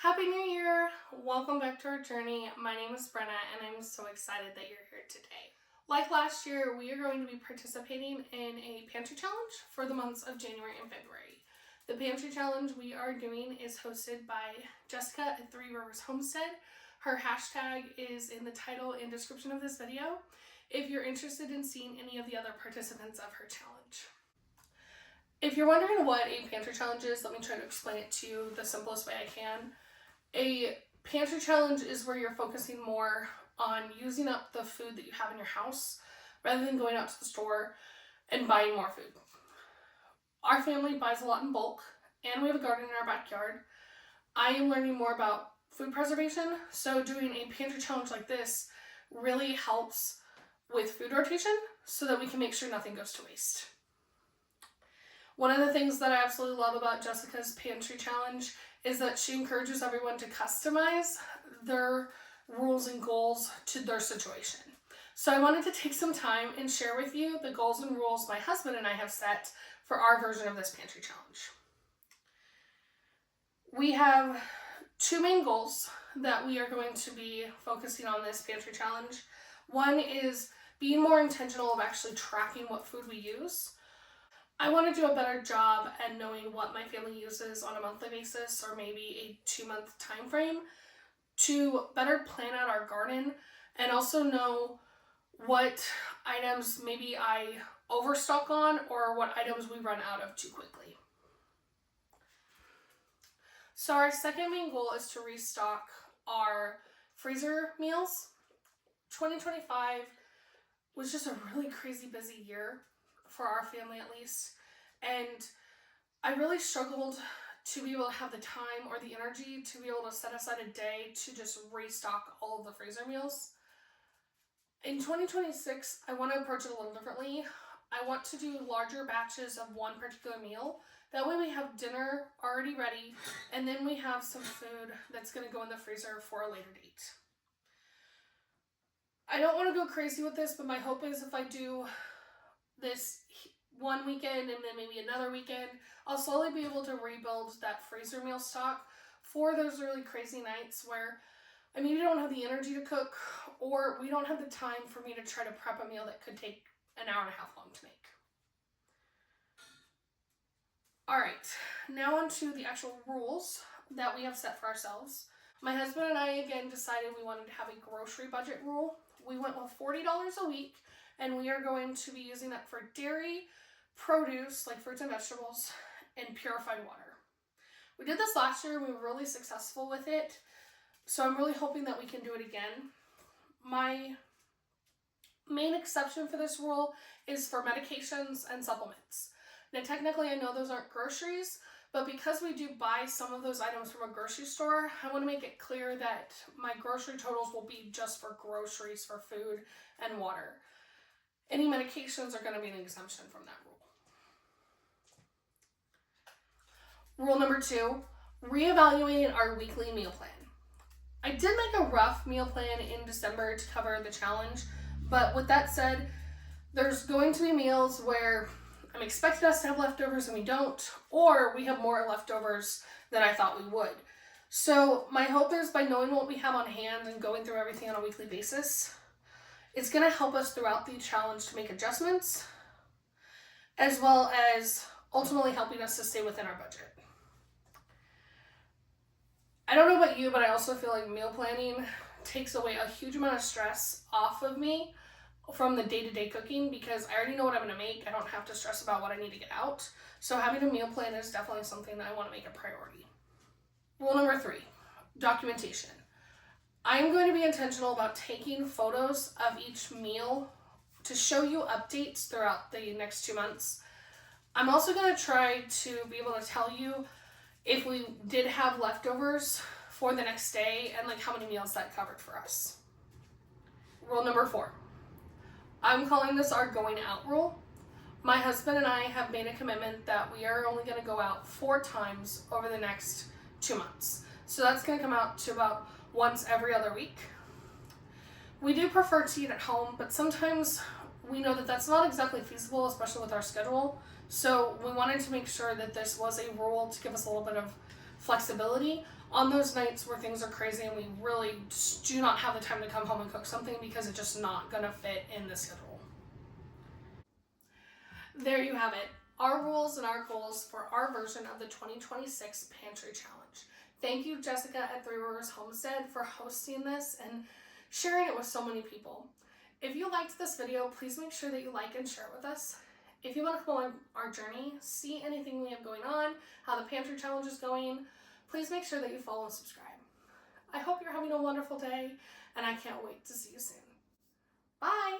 Happy New Year! Welcome back to our journey. My name is Brenna and I'm so excited that you're here today. Like last year, we are going to be participating in a pantry challenge for the months of January and February. The pantry challenge we are doing is hosted by Jessica at Three Rivers Homestead. Her hashtag is in the title and description of this video if you're interested in seeing any of the other participants of her challenge. If you're wondering what a pantry challenge is, let me try to explain it to you the simplest way I can. A pantry challenge is where you're focusing more on using up the food that you have in your house rather than going out to the store and buying more food. Our family buys a lot in bulk and we have a garden in our backyard. I am learning more about food preservation, so doing a pantry challenge like this really helps with food rotation so that we can make sure nothing goes to waste. One of the things that I absolutely love about Jessica's pantry challenge is that she encourages everyone to customize their rules and goals to their situation. So I wanted to take some time and share with you the goals and rules my husband and I have set for our version of this pantry challenge. We have two main goals that we are going to be focusing on this pantry challenge. One is being more intentional of actually tracking what food we use. I want to do a better job at knowing what my family uses on a monthly basis or maybe a 2-month time frame to better plan out our garden and also know what items maybe I overstock on or what items we run out of too quickly. So our second main goal is to restock our freezer meals. 2025 was just a really crazy busy year for our family at least, and I really struggled to be able to have the time or the energy to be able to set aside a day to just restock all of the freezer meals. In 2026, I want to approach it a little differently. I want to do larger batches of one particular meal. That way we have dinner already ready, and then we have some food that's going to go in the freezer for a later date. I don't want to go crazy with this, but my hope is if I do this one weekend and then maybe another weekend, I'll slowly be able to rebuild that freezer meal stock for those really crazy nights where I maybe don't have the energy to cook or we don't have the time for me to try to prep a meal that could take an hour and a half long to make. Alright, now on to the actual rules that we have set for ourselves. My husband and I again decided we wanted to have a grocery budget rule. We went with $40 a week, and we are going to be using that for dairy, produce like fruits and vegetables, and purified water. We did this last year and we were really successful with it, so I'm really hoping that we can do it again. My main exception for this rule is for medications and supplements. Now technically I know those aren't groceries, but because we do buy some of those items from a grocery store, I want to make it clear that my grocery totals will be just for groceries, for food and water. Any medications are going to be an exemption from that rule. Rule number 2, reevaluating our weekly meal plan. I did make a rough meal plan in December to cover the challenge, but with that said, there's going to be meals where I'm expecting us to have leftovers and we don't, or we have more leftovers than I thought we would. So my hope is by knowing what we have on hand and going through everything on a weekly basis, it's going to help us throughout the challenge to make adjustments, as well as ultimately helping us to stay within our budget. I don't know about you, but I also feel like meal planning takes away a huge amount of stress off of me from the day-to-day cooking because I already know what I'm going to make. I don't have to stress about what I need to get out. So having a meal plan is definitely something that I want to make a priority. Rule number 3, documentation. I'm going to be intentional about taking photos of each meal to show you updates throughout the next 2 months. I'm also going to try to be able to tell you if we did have leftovers for the next day and like how many meals that covered for us. Rule number 4. I'm calling this our going out rule. My husband and I have made a commitment that we are only going to go out 4 times over the next 2 months. So that's going to come out to about once every other week. We do prefer to eat at home, but sometimes we know that that's not exactly feasible, especially with our schedule. So we wanted to make sure that this was a rule to give us a little bit of flexibility. on those nights where things are crazy and we really just do not have the time to come home and cook something because it's just not gonna fit in the schedule. There you have it, our rules and our goals for our version of the 2026 Pantry Challenge. Thank you, Jessica at Three Rivers Homestead, for hosting this and sharing it with so many people. If you liked this video, please make sure that you like and share it with us. If you want to come on our journey, see anything we have going on, how the Pantry Challenge is going, please make sure that you follow and subscribe. I hope you're having a wonderful day, and I can't wait to see you soon. Bye!